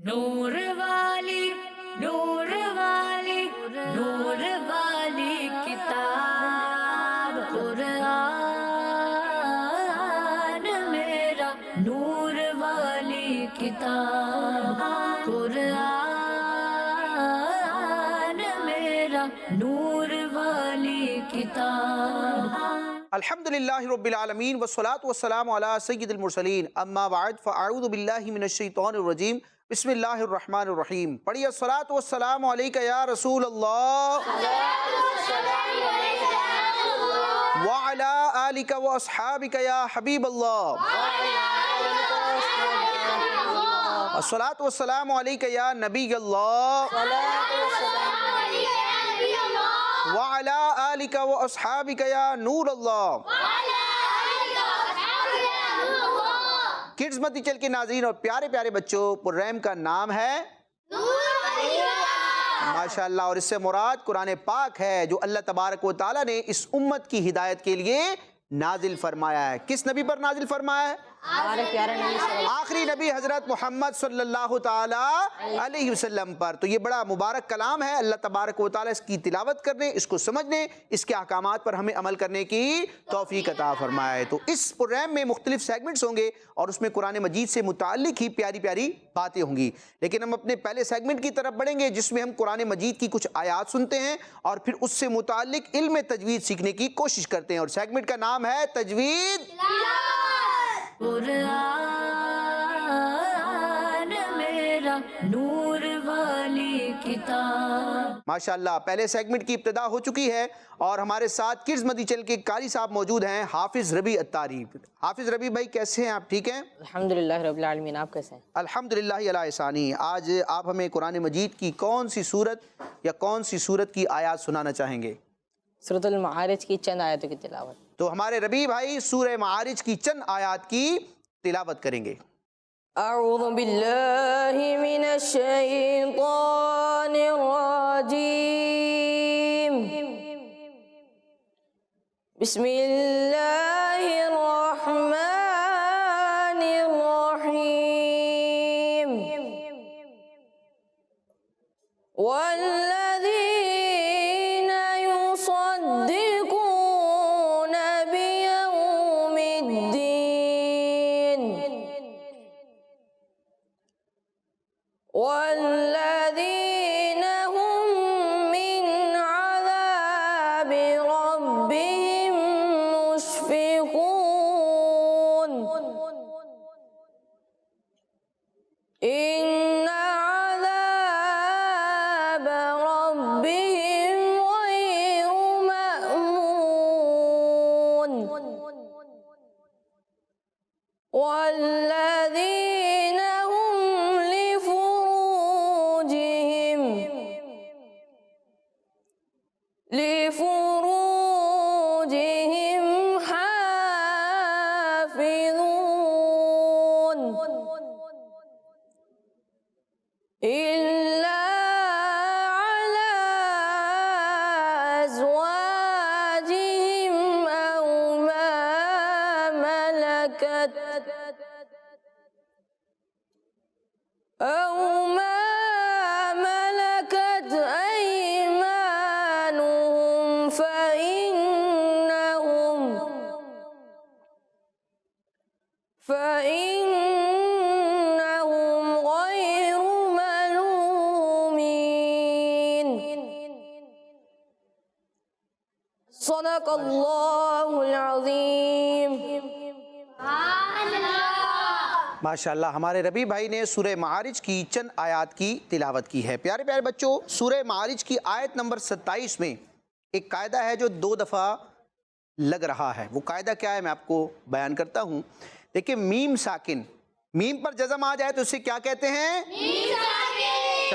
نور والی نور والی نور والی کتاب قرآن میرا نور والی کتاب قرآن میرا نور والی کتاب. الحمدللہ رب العالمین والصلاة والسلام علی سید المرسلین اما بعد فاعوذ باللہ من الشیطان الرجیم بسم اللہ الرحمن الرحیم. پڑھیے الصلاة والسلام علیکہ یا رسول اللہ وعلی آلکہ واصحابکہ یا حبیب اللہ. الصلاة والسلام علیکہ یا نبی اللہ وعلی آلکہ واصحابکہ یا نور اللہ. کڈز مدنی چینل کے ناظرین اور پیارے پیارے بچوں، پروگرام کا نام ہے ماشاءاللہ، اور اس سے مراد قرآن پاک ہے جو اللہ تبارک و تعالیٰ نے اس امت کی ہدایت کے لیے نازل فرمایا ہے. کس نبی پر نازل فرمایا ہے؟ آخری نبی حضرت محمد صلی اللہ تعالی علیہ وسلم پر. تو یہ بڑا مبارک کلام ہے. اللہ تبارک و تعالیٰ اس کی تلاوت کرنے، اس کو سمجھنے، اس کے احکامات پر ہمیں عمل کرنے کی توفیق عطا فرمائے. تو اس پروگرام میں مختلف سیگمنٹس ہوں گے اور اس میں قرآن مجید سے متعلق ہی پیاری پیاری باتیں ہوں گی. لیکن ہم اپنے پہلے سیگمنٹ کی طرف بڑھیں گے جس میں ہم قرآن مجید کی کچھ آیات سنتے ہیں اور پھر اس سے متعلق علم تجوید سیکھنے کی کوشش کرتے ہیں. اور سیگمنٹ کا نام ہے تجوید قرآن میرا نور والی کتاب. ماشاءاللہ. پہلے سیگمنٹ کی ابتدا ہو چکی ہے اور ہمارے ساتھ کڈز مدنی چینل کے قاری صاحب موجود ہیں، حافظ ربیع اتاری. حافظ ربیع بھائی کیسے ہیں آپ؟ ٹھیک ہیں الحمدللہ رب العالمین. آپ کیسے ہیں؟ الحمدللہ علی احسانی. آج آپ ہمیں قرآن مجید کی کون سی سورت یا کون سی سورت کی آیات سنانا چاہیں گے؟ سورۃ المعارج کی چند آیتوں کی تلاوت. تو ہمارے ربیع بھائی سورہ معارج کی چند آیات کی تلاوت کریں گے. اعوذ باللہ من الشیطان الرجیم. بسم اللہ الرحمن الرحیم. والذین یصدقون بیوم الدین والذین هم من عذاب ربهم مشفقون. إن عذاب ربهم غير مأمون. والذين هم لفروجهم حافظون إلا على أزواجهم أو ما ملكت أيمانهم فإنهم غير ملومين. صدق اللہ العظیم. ماشاءاللہ. ہمارے ربیع بھائی نے سورہ معارج کی چند آیات کی تلاوت کی ہے. پیارے پیارے بچوں، سورہ معارج کی آیت نمبر 27 میں ایک قاعدہ ہے جو 2 دفعہ لگ رہا ہے. وہ قاعدہ کیا ہے میں آپ کو بیان کرتا ہوں. دیکھیں، میم ساکن، میم پر جزم آ جائے تو اسے کیا کہتے ہیں؟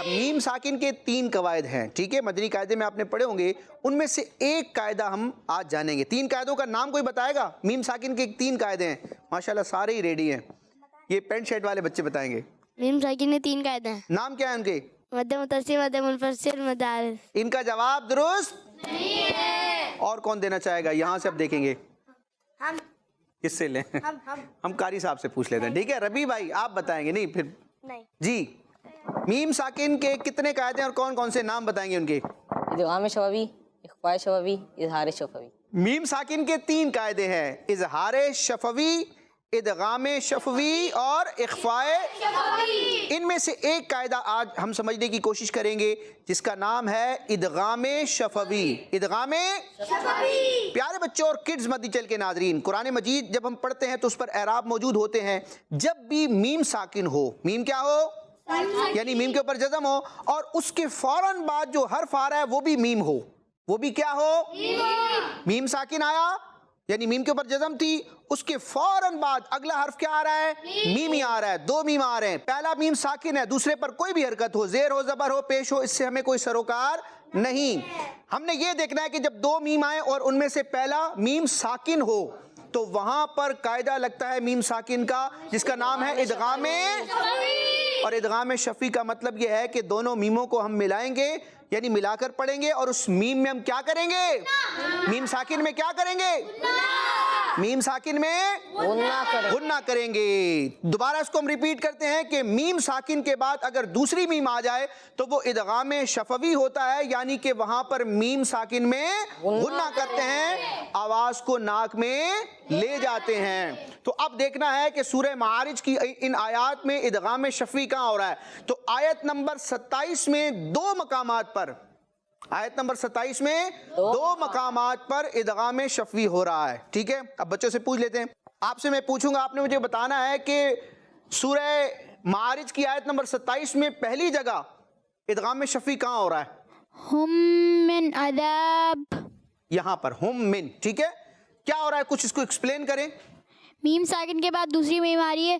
میم ساکن کے 3 قواعد ہیں. ٹھیک ہے، مدنی قاعدے میں آپ نے پڑھے ہوں گے. ان میں سے ایک قاعدہ ہم آج جانیں گے. 3 قاعدوں کا نام کوئی بتائے گا؟ میم ساکن کے 3 قاعدے ہیں. ماشاءاللہ سارے ہی ریڈی ہیں. یہ پینٹ شرٹ والے بچے بتائیں گے. میم ساکن نے 3 قاعدے ہیں. نام کیا ہے ان کے؟ مد متصل، مد منفصل، مد عارض. ان کا جواب درست نہیں ہے. اور کون دینا چاہے گا؟ یہاں سے اب دیکھیں گے. ہم کس سے لیں؟ ہم قاری صاحب سے پوچھ لیتے ہیں. ٹھیک ہے، ربیع بھائی آپ بتائیں گے؟ نہیں پھر نہیں. جی میم ساکن کے کتنے قاعدے اور کون کون سے نام بتائیں گے ان کے؟ ادغام شفوی، اخفاء شفوی، اظہار شفوی۔ میم ساکن کے 3 قاعدے ہیں، اظہار شفوی، ادغام شفوی اور اخفاء شفوی۔ ان میں سے ایک قاعدہ آج ہم سمجھنے کی کوشش کریں گے جس کا نام ہے ادغام شفوی۔ ادغام شفوی۔ پیارے بچوں اور کڈز مدنی چینل کے ناظرین، قرآن مجید جب ہم پڑھتے ہیں تو اس پر اعراب موجود ہوتے ہیں۔ جب بھی میم ساکن ہو، میم کیا ہو؟ یعنی میم کے اوپر جزم ہو، اور اس کے فوراً بعد جو حرف آ رہا ہے وہ بھی میم ہو، وہ بھی کیا ہو؟ میم ساکن آیا یعنی میم کے اوپر جزم تھی، اس کے فوراً بعد اگلا حرف کیا آ رہا ہے؟ میم ہی آ رہا ہے۔ 2 میم آ رہے ہیں، پہلا میم ساکن ہے، دوسرے پر کوئی بھی حرکت ہو، زیر ہو، زبر ہو، پیش ہو، اس سے ہمیں کوئی سروکار نہیں۔ ہم نے یہ دیکھنا ہے کہ جب 2 میم آئیں اور ان میں سے پہلا میم ساکن ہو تو وہاں پر قاعدہ لگتا ہے میم ساکن کا جس کا نام ہے ادغام۔ اور ادغام شفوی کا مطلب یہ ہے کہ دونوں میموں کو ہم ملائیں گے، یعنی ملا کر پڑھیں گے، اور اس میم میں ہم کیا کریں گے؟ میم ساکن میں کیا کریں گے؟ میم ساکن میں غنہ کریں گے۔ دوبارہ اس کو ہم ریپیٹ کرتے ہیں کہ میم ساکن کے بعد اگر دوسری میم آ جائے تو وہ ادغام شفوی ہوتا ہے، یعنی کہ وہاں پر میم ساکن میں غنہ کرتے ہیں، آواز کو ناک میں لے جاتے ہیں۔ تو اب دیکھنا ہے کہ سورہ معارج کی ان آیات میں ادغام شفوی کہاں ہو رہا ہے۔ تو آیت نمبر 27 میں 2 مقامات پر، آیت نمبر 27 میں 2 مقامات پر ادغام شفوی ہو رہا ہے، ٹھیک ہے۔ اب بچوں سے پوچھ لیتے ہیں، آپ سے میں پوچھوں گا، آپ نے مجھے بتانا ہے کہ سورہ معارج کی آیت نمبر 27 میں پہلی جگہ ادغام شفوی کہاں ہو رہا ہے؟ ہم من عذاب، یہاں پر ہم من، ٹھیک ہے۔ کیا ہو رہا ہے، کچھ اس کو ایکسپلین کریں۔ میم ساکن کے بعد دوسری میم آ رہی ہے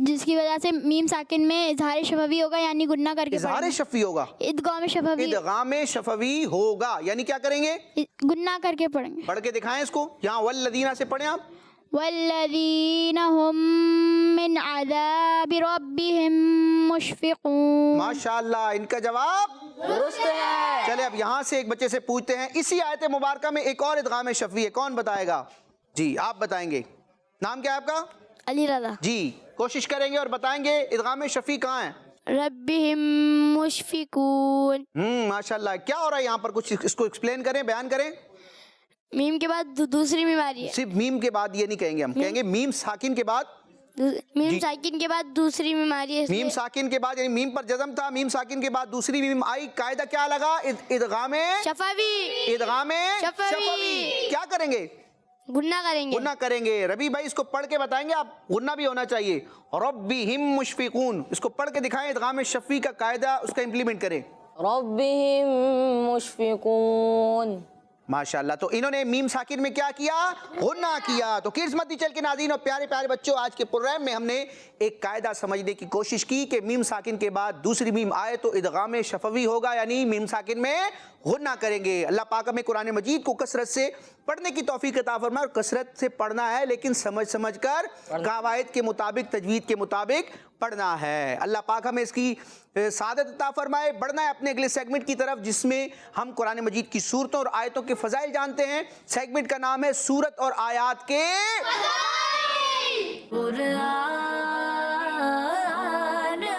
جس کی وجہ سے میم ساکن میں اظہار شفوی ہوگا، یعنی گناہ کر کے اظہار شفوی ہوگا، ادغام شفوی، ادغام شفوی ہوگا، یعنی کیا کریں گے؟ گناہ کر کے پڑھیں گے۔ پڑھ کے دکھائیں اس کو، یہاں والذین سے پڑھیں آپ۔ والذین هم من عذاب ربهم مشفقون۔ ماشاءاللہ، ان کا جواب درست ہے۔ چلے اب یہاں سے ایک بچے سے پوچھتے ہیں، اسی آیت مبارکہ میں ایک اور ادغام شفوی ہے، کون بتائے گا؟ جی آپ بتائیں گے، نام کیا ہے آپ کا؟ علی رضا۔ جی کوشش کریں گے اور بتائیں گے ادغام شفوی کہاں ہے؟ ربهم مشفقون۔ ماشاءاللہ، کیا ہو رہا ہے یہاں پر، کچھ اس کو ایکسپلین کریں، بیان کریں۔ میم کے بعد دوسری میم آ رہی ہے، صرف میم کے بعد یہ نہیں کہیں گے، ہم کہیں گے میم ساکن کے بعد، میم ساکن کے بعد دوسری میم آ رہی ہے، اس میم لیے ساکن کے بعد، یعنی میم پر جزم تھا، میم ساکن کے بعد دوسری میم آئی، قاعدہ کیا لگا؟ ادغام شفوی، ادغام شفوی۔ شفوی۔ کیا کریں گے؟ گناہ کریں گے۔ غنہ کریں گے۔ ربی بھائی اس کو پڑھ کے بتائیں گے، آپ غنہ بھی ہونا چاہیے۔ ربہم مشفقون، اس کو پڑھ کے دکھائیں، ادغام شفوی کا قاعدہ اس کا امپلیمنٹ کریں۔ ربہم مشفقون۔ ماشاءاللہ، تو انہوں نے میم ساکن میں کیا کیا؟ غنہ کیا۔ تو کڈز مدنی چینل کے ناظرین اور پیارے پیارے بچوں، آج کے پروگرام میں ہم نے ایک قاعدہ سمجھنے کی کوشش کی کہ میم ساکن کے بعد دوسری میم آئے تو ادغام شفوی ہوگا، یعنی میم ساکن میں غنہ کریں گے۔ اللہ پاک ہمیں قرآن مجید کو کثرت سے پڑھنے کی توفیق عطا فرمائے، اور کثرت سے پڑھنا ہے لیکن سمجھ کر قواعد کے مطابق، تجوید کے مطابق پڑھنا ہے۔ اللہ پاک ہمیں اس کی سعادت عطا فرمائے۔ بڑھنا ہے اپنے اگلے سیگمنٹ کی طرف جس میں ہم قرآن مجید کی سورتوں اور آیتوں کے فضائل جانتے ہیں۔ سیگمنٹ کا نام ہے سورت اور آیات کے قرآن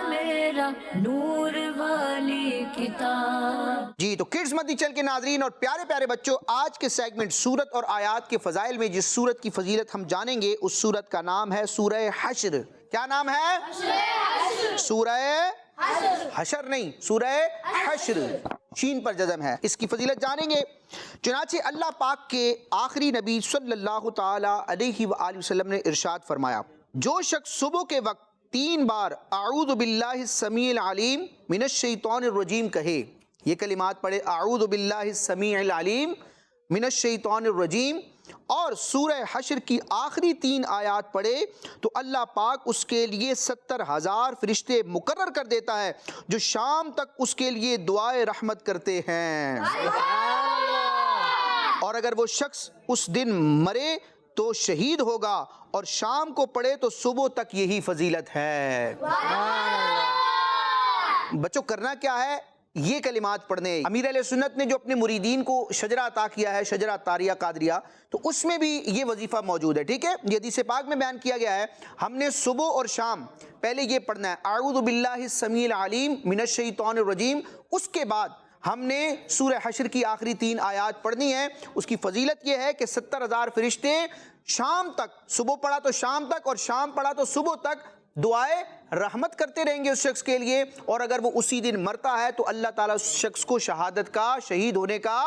میرا نور والی کتاب۔ جی تو کڈز مدنی چینل کے ناظرین اور پیارے پیارے بچوں، آج کے سیگمنٹ سورت اور آیات کے فضائل میں جس سورت کی فضیلت ہم جانیں گے اس سورت کا نام ہے سورہ حشر۔ کیا نام ہے؟ سورہ حشر نہیں، سورہ حشر، شین پر جزم ہے۔ اس کی فضیلت جانیں گے۔ چنانچہ اللہ پاک کے آخری نبی صلی اللہ تعالی علیہ وآلہ وسلم نے ارشاد فرمایا، جو شخص صبح کے وقت 3 بار اعوذ باللہ السمیع العلیم من الشیطان الرجیم کہے، یہ کلمات پڑھے، اعوذ باللہ السمیع العلیم من الشیطان الرجیم، اور سورہ حشر کی آخری 3 آیات پڑھے تو اللہ پاک اس کے لیے 70,000 فرشتے مقرر کر دیتا ہے جو شام تک اس کے لیے دعائے رحمت کرتے ہیں۔ اور اگر وہ شخص اس دن مرے تو شہید ہوگا، اور شام کو پڑھے تو صبح تک یہی فضیلت ہے۔ بچوں کرنا کیا ہے؟ یہ کلمات پڑھنے۔ امیر اہل سنت نے جو اپنے مریدین کو شجرہ عطا کیا ہے، شجرہ طاریہ قادریہ، تو اس میں بھی یہ وظیفہ موجود ہے، ٹھیک ہے؟ یہ حدیث پاک میں بیان کیا گیا ہے، ہم نے صبح اور شام پہلے یہ پڑھنا ہے، اعوذ باللہ السمیع العلیم من الشیطان الرجیم، اس کے بعد ہم نے سورہ حشر کی آخری 3 آیات پڑھنی ہے۔ اس کی فضیلت یہ ہے کہ 70,000 فرشتے شام تک، صبح پڑھا تو شام تک اور شام پڑھا تو صبح تک دعائے رحمت کرتے رہیں گے اس شخص کے لیے، اور اگر وہ اسی دن مرتا ہے تو اللہ تعالیٰ اس شخص کو شہادت کا، شہید ہونے کا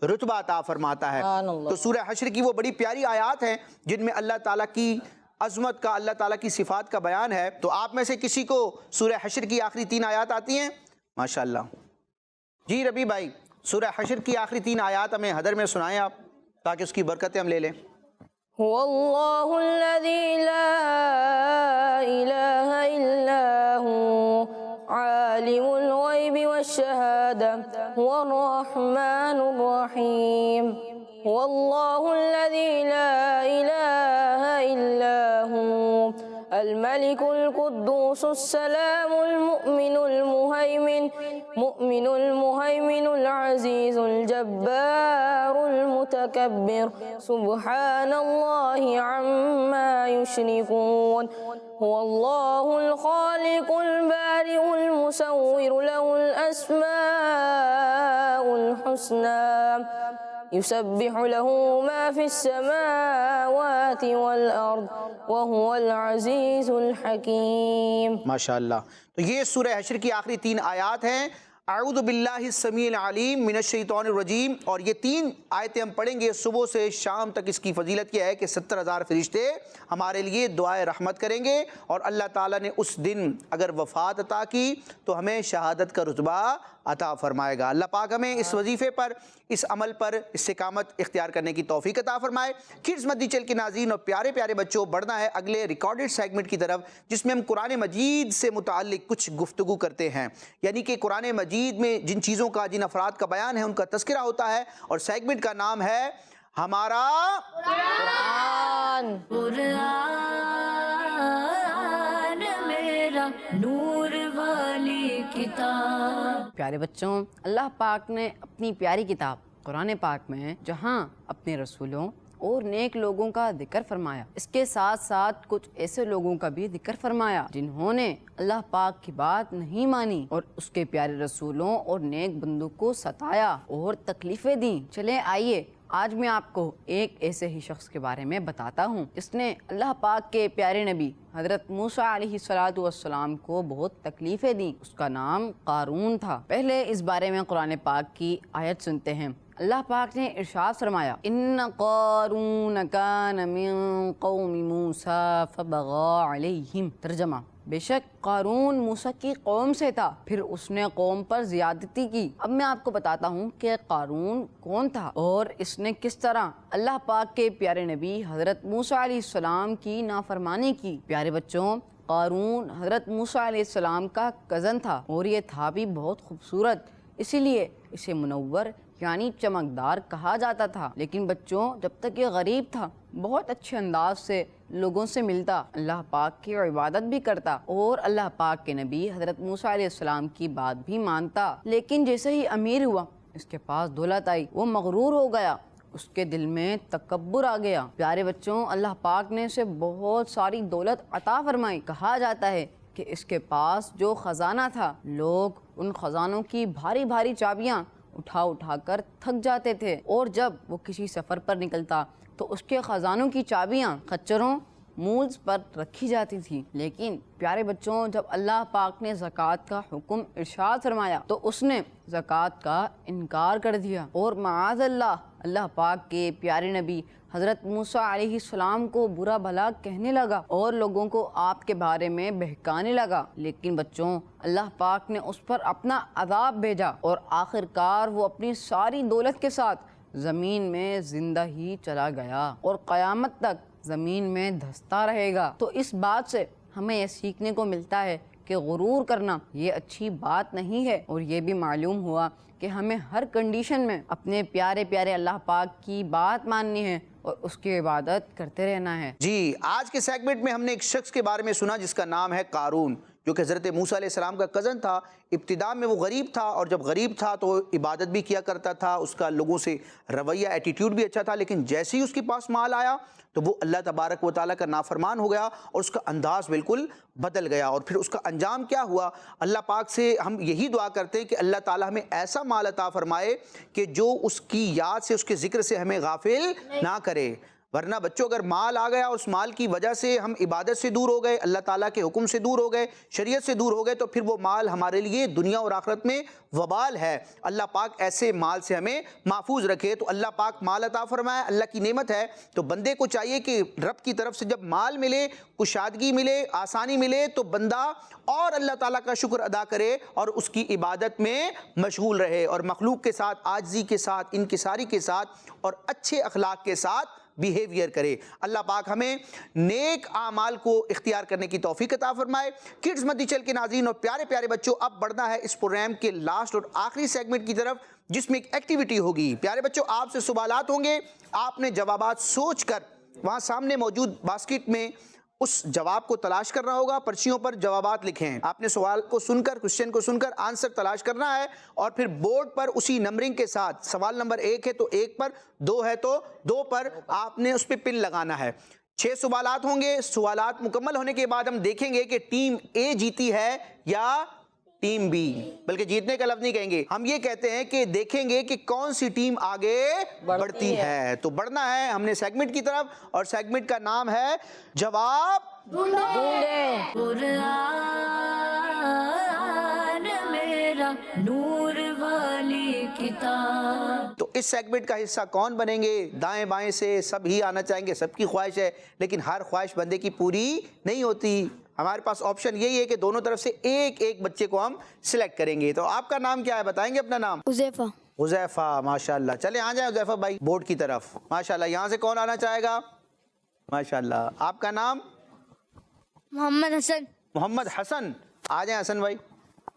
رتبہ عطا فرماتا ہے۔ تو سورہ حشر کی وہ بڑی پیاری آیات ہیں جن میں اللہ تعالیٰ کی عظمت کا، اللہ تعالیٰ کی صفات کا بیان ہے۔ تو آپ میں سے کسی کو سورہ حشر کی آخری 3 آیات آتی ہیں؟ ماشاءاللہ۔ جی ربی بھائی، سورہ حشر کی آخری 3 آیات ہمیں حدر میں سنائیں آپ، تاکہ اس کی برکتیں ہم لے لیں۔ هو الله الذي لا إله إلا هو عالم الغيب والشهادة هو الرحمن الرحيم هو الله الذي لا إله إلا هو الملك القدوس السلام المؤمن المهيمن العزيز الجبار المتكبر سبحان الله عما يشركون هو الله الخالق البارئ المصور له الأسماء الحسنى يسبح له ما في السماوات والأرض وهو العزيز الحكيم۔ ماشاءاللہ۔ تو یہ سورہ حشر کی آخری 3 آیات ہیں، اعوذ باللہ السمیع العلیم من الشیطان الرجیم، اور یہ 3 آیتیں ہم پڑھیں گے صبح سے شام تک۔ اس کی فضیلت یہ ہے کہ 70,000 فرشتے ہمارے لیے دعائے رحمت کریں گے، اور اللہ تعالیٰ نے اس دن اگر وفات عطا کی تو ہمیں شہادت کا رتبہ عطا فرمائے گا۔ اللہ پاک ہمیں اس وظیفے پر، اس عمل پر استقامت اختیار کرنے کی توفیق عطا فرمائے۔ کڈز مدنی چینل کے ناظرین اور پیارے پیارے بچوں، بڑھنا ہے اگلے ریکارڈڈ سیگمنٹ کی طرف، جس میں ہم قرآن مجید سے متعلق کچھ گفتگو کرتے ہیں، یعنی کہ قرآن مجید میں جن چیزوں کا، جن افراد کا بیان ہے، ان کا تذکرہ ہوتا ہے، اور سیگمنٹ کا نام ہے ہمارا قرآن۔ قرآن میرا نور والی کتاب۔ پیارے بچوں، اللہ پاک نے اپنی پیاری کتاب قرآن پاک میں جہاں اپنے رسولوں اور نیک لوگوں کا ذکر فرمایا، اس کے ساتھ ساتھ کچھ ایسے لوگوں کا بھی ذکر فرمایا جنہوں نے اللہ پاک کی بات نہیں مانی اور اس کے پیارے رسولوں اور نیک بندوں کو ستایا اور تکلیفیں دیں۔ چلیں آئیے آج میں آپ کو ایک ایسے ہی شخص کے بارے میں بتاتا ہوں جس نے اللہ پاک کے پیارے نبی حضرت موسیٰ علیہ السلام کو بہت تکلیفیں دیں۔ اس کا نام قارون تھا۔ پہلے اس بارے میں قرآن پاک کی آیت سنتے ہیں۔ اللہ پاک نے ارشاد فرمایا، ان قارون کان من قوم موسیٰ فبغى علیہم۔ ترجمہ، بے شک قارون موسیٰ کی قوم سے تھا، پھر اس نے قوم پر زیادتی کی۔ اب میں آپ کو بتاتا ہوں کہ قارون کون تھا اور اس نے کس طرح اللہ پاک کے پیارے نبی حضرت موسیٰ علیہ السلام کی نافرمانی کی۔ پیارے بچوں، قارون حضرت موسیٰ علیہ السلام کا کزن تھا، اور یہ تھا بھی بہت خوبصورت، اسی لیے اسے منور یعنی چمکدار کہا جاتا تھا۔ لیکن بچوں، جب تک یہ غریب تھا، بہت اچھے انداز سے لوگوں سے ملتا، اللہ پاک کی عبادت بھی کرتا اور اللہ پاک کے نبی حضرت موسیٰ علیہ السلام کی بات بھی مانتا۔ لیکن جیسے ہی امیر ہوا، اس کے پاس دولت آئی، وہ مغرور ہو گیا، اس کے دل میں تکبر آ گیا۔ پیارے بچوں، اللہ پاک نے اسے بہت ساری دولت عطا فرمائی۔ کہا جاتا ہے کہ اس کے پاس جو خزانہ تھا، لوگ ان خزانوں کی بھاری بھاری چابیاں اٹھا اٹھا کر تھک جاتے تھے، اور جب وہ کسی سفر پر نکلتا تو اس کے خزانوں کی چابیاں خچروں مولز پر رکھی جاتی تھی۔ لیکن پیارے بچوں، جب اللہ پاک نے زکوٰۃ کا حکم ارشاد فرمایا تو اس نے زکوٰۃ کا انکار کر دیا، اور معاذ اللہ، اللہ پاک کے پیارے نبی حضرت موسیٰ علیہ السلام کو برا بھلا کہنے لگا اور لوگوں کو آپ کے بارے میں بہکانے لگا۔ لیکن بچوں، اللہ پاک نے اس پر اپنا عذاب بھیجا، اور آخر کار وہ اپنی ساری دولت کے ساتھ زمین میں زندہ ہی چلا گیا، اور قیامت تک زمین میں دھستا رہے گا۔ تو اس بات سے ہمیں یہ سیکھنے کو ملتا ہے کہ غرور کرنا یہ اچھی بات نہیں ہے، اور یہ بھی معلوم ہوا کہ ہمیں ہر کنڈیشن میں اپنے پیارے پیارے اللہ پاک کی بات ماننی ہے اور اس کی عبادت کرتے رہنا ہے۔ جی، آج کے سیگمنٹ میں ہم نے ایک شخص کے بارے میں سنا جس کا نام ہے قارون۔ جو کہ حضرت موسیٰ علیہ السلام کا کزن تھا، ابتدا میں وہ غریب تھا، اور جب غریب تھا تو عبادت بھی کیا کرتا تھا، اس کا لوگوں سے رویہ ایٹیٹیوڈ بھی اچھا تھا، لیکن جیسے ہی اس کے پاس مال آیا تو وہ اللہ تبارک و تعالیٰ کا نافرمان ہو گیا اور اس کا انداز بالکل بدل گیا، اور پھر اس کا انجام کیا ہوا؟ اللہ پاک سے ہم یہی دعا کرتے ہیں کہ اللہ تعالیٰ ہمیں ایسا مال عطا فرمائے کہ جو اس کی یاد سے، اس کے ذکر سے ہمیں غافل نہ کرے، ورنہ بچوں اگر مال آ گیا، اس مال کی وجہ سے ہم عبادت سے دور ہو گئے، اللہ تعالیٰ کے حکم سے دور ہو گئے، شریعت سے دور ہو گئے، تو پھر وہ مال ہمارے لیے دنیا اور آخرت میں وبال ہے۔ اللہ پاک ایسے مال سے ہمیں محفوظ رکھے۔ تو اللہ پاک مال عطا فرمائے، اللہ کی نعمت ہے، تو بندے کو چاہیے کہ رب کی طرف سے جب مال ملے، کشادگی ملے، آسانی ملے، تو بندہ اور اللہ تعالیٰ کا شکر ادا کرے اور اس کی عبادت میں مشغول رہے، اور مخلوق کے ساتھ عاجزی کے ساتھ، انکساری کے ساتھ اور اچھے اخلاق کے ساتھ بیہیویئر کرے۔ اللہ پاک ہمیں نیک اعمال کو اختیار کرنے کی توفیق عطا فرمائے۔ کڈز مدی چل کے ناظرین اور پیارے پیارے بچوں، اب بڑھنا ہے اس پروگرام کے لاسٹ اور آخری سیگمنٹ کی طرف، جس میں ایک ایکٹیویٹی ہوگی۔ پیارے بچوں، آپ سے سوالات ہوں گے، آپ نے جوابات سوچ کر وہاں سامنے موجود باسکٹ میں اس جواب کو تلاش کرنا ہوگا، پرچیوں پر جوابات لکھیں۔ آپ نے سوال کو سن کر، کوسچن کو سن کر آنسر تلاش کرنا ہے، اور پھر بورڈ پر اسی نمبرنگ کے ساتھ، سوال نمبر 1 ہے تو 1 پر، 2 ہے تو 2 پر آپ نے اس پہ پن لگانا ہے۔ 6 سوالات ہوں گے۔ سوالات مکمل ہونے کے بعد ہم دیکھیں گے کہ ٹیم اے جیتی ہے یا ٹیم بی، بلکہ جیتنے کا لفظ نہیں کہیں گے، ہم یہ کہتے ہیں کہ دیکھیں گے کہ کون سی ٹیم آگے بڑھتی ہے۔ تو بڑھنا ہے ہم نے سیگمنٹ کی طرف، اور سیگمنٹ کا نام ہے جواب قرآن میرا نور والی کتاب۔ تو اس سیگمنٹ کا حصہ کون بنیں گے؟ دائیں بائیں سے سب ہی آنا چاہیں گے، سب کی خواہش ہے، لیکن ہر خواہش بندے کی پوری نہیں ہوتی۔ ہمارے پاس آپشن یہی ہے کہ دونوں طرف سے ایک ایک بچے کو ہم سلیکٹ کریں گے۔ تو آپ کا نام کیا ہے؟ بتائیں گے اپنا نام؟ حذیفہ۔ حذیفہ، ماشاءاللہ۔ چلے آ جائیں حذیفہ بھائی بورڈ کی طرف، ماشاءاللہ۔ یہاں سے کون آنا چاہے گا؟ ماشاءاللہ۔ آپ کا نام؟ محمد حسن۔ محمد حسن، آ جائیں حسن بھائی۔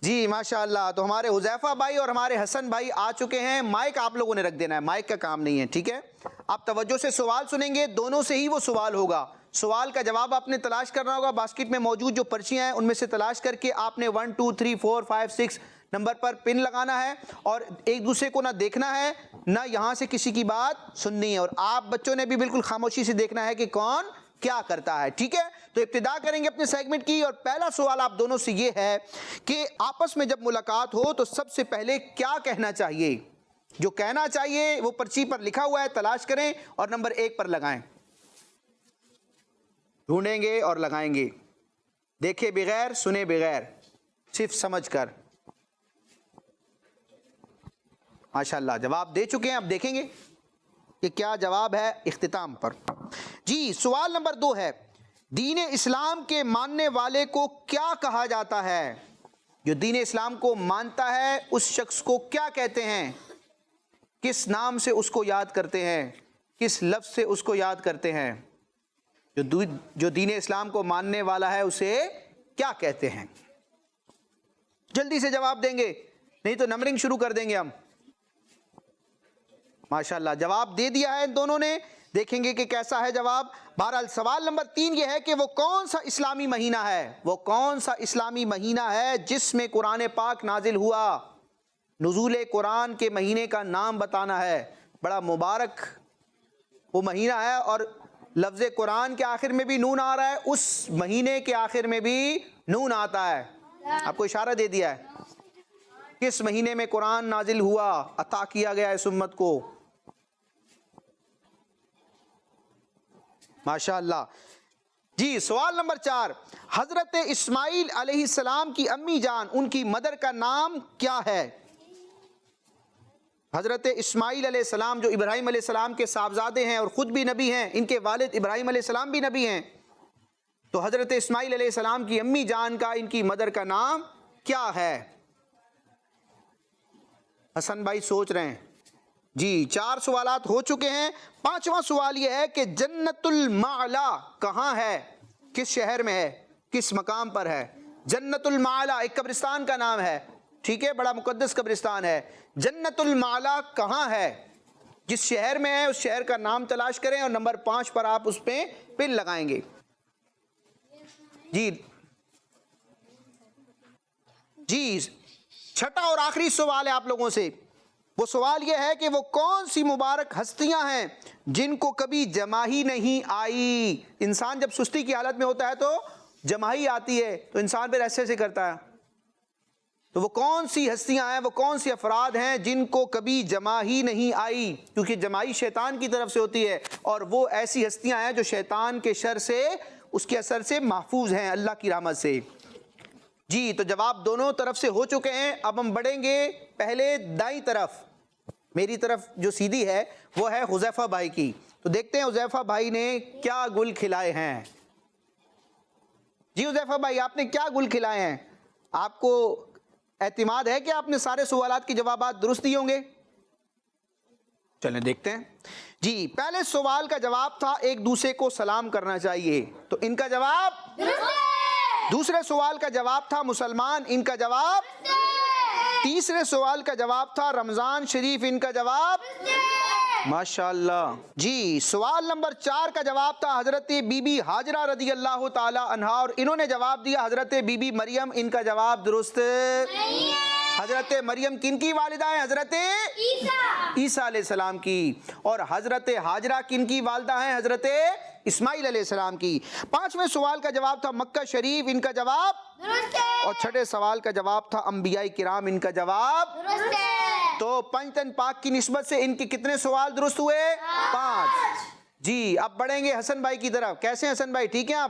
جی ماشاءاللہ، تو ہمارے حذیفہ بھائی اور ہمارے حسن بھائی آ چکے ہیں۔ مائک آپ لوگوں نے رکھ دینا ہے، مائک کا کام نہیں ہے، ٹھیک ہے؟ آپ توجہ سے سوال سنیں گے، دونوں سے ہی وہ سوال ہوگا۔ سوال کا جواب آپ نے تلاش کرنا ہوگا، باسکٹ میں موجود جو پرچیاں ہیں ان میں سے تلاش کر کے آپ نے 1 2 3 4 5 6 نمبر پر پن لگانا ہے، اور ایک دوسرے کو نہ دیکھنا ہے، نہ یہاں سے کسی کی بات سننی ہے، اور آپ بچوں نے بھی بالکل خاموشی سے دیکھنا ہے کہ کون کیا کرتا ہے، ٹھیک ہے؟ تو ابتدا کریں گے اپنے سیگمنٹ کی، اور پہلا سوال آپ دونوں سے یہ ہے کہ آپس میں جب ملاقات ہو تو سب سے پہلے کیا کہنا چاہیے؟ جو کہنا چاہیے وہ پرچی پر لکھا ہوا ہے، تلاش کریں اور نمبر 1 پر لگائیں۔ ڈھونڈیں گے اور لگائیں گے، دیکھے بغیر، سنے بغیر، صرف سمجھ کر۔ ماشاءاللہ، جواب دے چکے ہیں، اب دیکھیں گے کہ کیا جواب ہے اختتام پر۔ جی، سوال نمبر 2 ہے، دین اسلام کے ماننے والے کو کیا کہا جاتا ہے؟ جو دین اسلام کو مانتا ہے اس شخص کو کیا کہتے ہیں؟ کس نام سے اس کو یاد کرتے ہیں؟ کس لفظ سے اس کو یاد کرتے ہیں؟ جو دین اسلام کو ماننے والا ہے اسے کیا کہتے ہیں؟ جلدی سے جواب دیں گے، نہیں تو نمبرنگ شروع کر دیں گے ہم۔ ماشاءاللہ، جواب دے دیا ہے دونوں نے، دیکھیں گے کہ کیسا ہے جواب۔ بہرحال سوال نمبر 3 یہ ہے کہ وہ کون سا اسلامی مہینہ ہے؟ وہ کون سا اسلامی مہینہ ہے جس میں قرآن پاک نازل ہوا؟ نزول قرآن کے مہینے کا نام بتانا ہے۔ بڑا مبارک وہ مہینہ ہے، اور لفظ قرآن کے آخر میں بھی نون آ رہا ہے، اس مہینے کے آخر میں بھی نون آتا ہے۔ آپ کو اشارہ دے دیا ہے کس مہینے میں قرآن نازل ہوا، عطا کیا گیا اس امت کو۔ ماشاءاللہ۔ جی، سوال نمبر 4، حضرت اسماعیل علیہ السلام کی امی جان، ان کی مدر کا نام کیا ہے؟ حضرت اسماعیل علیہ السلام جو ابراہیم علیہ السلام کے صاحبزادے ہیں اور خود بھی نبی ہیں، ان کے والد ابراہیم علیہ السلام بھی نبی ہیں، تو حضرت اسماعیل علیہ السلام کی امی جان کا، ان کی مدر کا نام کیا ہے؟ حسن بھائی سوچ رہے ہیں۔ جی، 4 سوالات ہو چکے ہیں۔ 5واں سوال یہ ہے کہ جنت المعلا کہاں ہے؟ کس شہر میں ہے؟ کس مقام پر ہے؟ جنت المعلا ایک قبرستان کا نام ہے، ٹھیک ہے؟ بڑا مقدس قبرستان ہے۔ جنت المعلا کہاں ہے؟ جس شہر میں ہے اس شہر کا نام تلاش کریں، اور نمبر 5 پر آپ اس پہ پن لگائیں گے۔ جی، جی چھٹا اور آخری سوال ہے آپ لوگوں سے. وہ سوال یہ ہے کہ وہ کون سی مبارک ہستیاں ہیں جن کو کبھی جماہی نہیں آئی. انسان جب سستی کی حالت میں ہوتا ہے تو جماہی آتی ہے تو انسان پھر ایسے ایسے کرتا ہے. تو وہ کون سی ہستیاں ہیں, وہ کون سی افراد ہیں جن کو کبھی جماہی نہیں آئی, کیونکہ جماہی شیطان کی طرف سے ہوتی ہے, اور وہ ایسی ہستیاں ہیں جو شیطان کے شر سے, اس کے اثر سے محفوظ ہیں اللہ کی رحمت سے. جی تو جواب دونوں طرف سے ہو چکے ہیں. اب ہم بڑھیں گے پہلے دائیں طرف, میری طرف جو سیدھی ہے وہ ہے حذیفہ بھائی کی. تو دیکھتے ہیں حذیفہ بھائی نے کیا گل کھلائے ہیں. جی حذیفہ بھائی آپ نے کیا گل کھلائے ہیں؟ آپ کو اعتماد ہے کہ آپ نے سارے سوالات کے جوابات درست دیے ہوں گے؟ چلیں دیکھتے ہیں. جی پہلے سوال کا جواب تھا ایک دوسرے کو سلام کرنا چاہیے, تو ان کا جواب دوسرے سوال کا جواب تھا مسلمان, ان کا جواب تیسرے سوال کا جواب تھا رمضان شریف, ان کا جواب ماشاءاللہ. جی سوال نمبر 4 کا جواب تھا حضرت بی بی ہاجرہ رضی اللہ تعالی عنہا, اور انہوں نے جواب دیا حضرت بی بی مریم, ان کا جواب درست نہیں ہے. حضرت مریم کن کی والدہ ہیں؟ حضرت عیسیٰ علیہ السلام کی. اور حضرت ہاجرہ کن کی والدہ ہیں؟ حضرت اسماعیل علیہ السلام کی. 5ویں سوال کا جواب تھا مکہ شریف, ان کا جواب درست ہے. اور 6ٹھے سوال کا جواب تھا انبیاء کرام, ان کا جواب درست ہے. تو پنج تن پاک کی نسبت سے ان کے کتنے سوال درست ہوئے؟ 5. جی اب بڑھیں گے حسن بھائی کی طرف. کیسے ہیں حسن بھائی, ٹھیک ہیں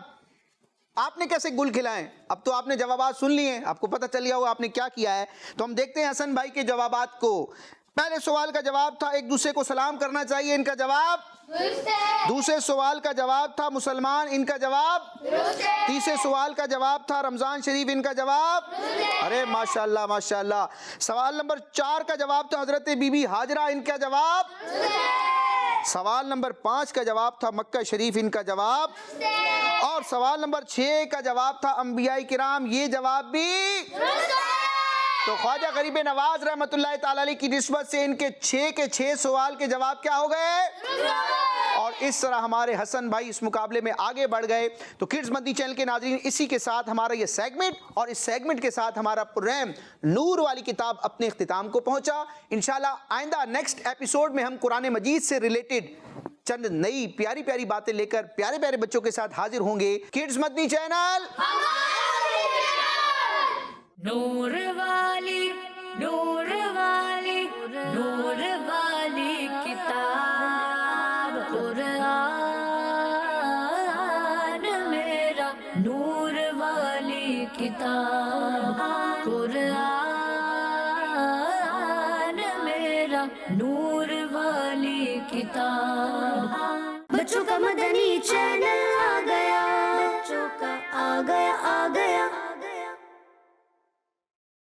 آپ نے کیسے گل کھلائیں؟ اب تو آپ نے جوابات سن لیے ہیں, آپ کو پتہ چل گیا ہوگا آپ نے کیا کیا ہے. تو ہم دیکھتے ہیں حسن بھائی کے جوابات کو. پہلے سوال کا جواب تھا ایک دوسرے کو سلام کرنا چاہیے, ان کا جواب درست ہے. دوسرے سوال کا جواب تھا مسلمان, ان کا جواب درست ہے. تیسرے سوال کا جواب تھا رمضان شریف, ان کا جواب درست ہے. ارے ماشاءاللہ ماشاءاللہ. سوال نمبر 4 کا جواب تھا حضرت بی بی ہاجرہ, ان کا جواب درست ہے. سوال نمبر 5 کا جواب تھا مکہ شریف, ان کا جواب درست ہے. اور سوال نمبر 6 کا جواب تھا انبیاء کرام, یہ جواب بھی درست ہے. تو خواجہ غریب نواز رحمۃ اللہ تعالی علیہ کی نسبت سے ان کے 6 کے 6 سوال کے جواب کیا ہو گئے؟ اور اس طرح ہمارے حسن بھائی اس مقابلے میں آگے بڑھ گئے. تو کڈز مدنی چینل کے ناظرین, اسی کے ساتھ ہمارا یہ سیگمنٹ اور اس سیگمنٹ کے ساتھ ہمارا پروگرام نور والی کتاب اپنے اختتام کو پہنچا. انشاءاللہ آئندہ نیکسٹ ایپیسوڈ میں ہم قرآن مجید سے ریلیٹڈ چند نئی پیاری پیاری باتیں لے کر پیارے پیارے بچوں کے ساتھ حاضر ہوں گے. کڈز مدنی چینل نور والی نور والی نور والی کتاب قرآن میرا نور والی کتاب قرآن میرا نور والی کتاب. بچوں کا مدنی چینل آ گیا, بچوں کا آ گیا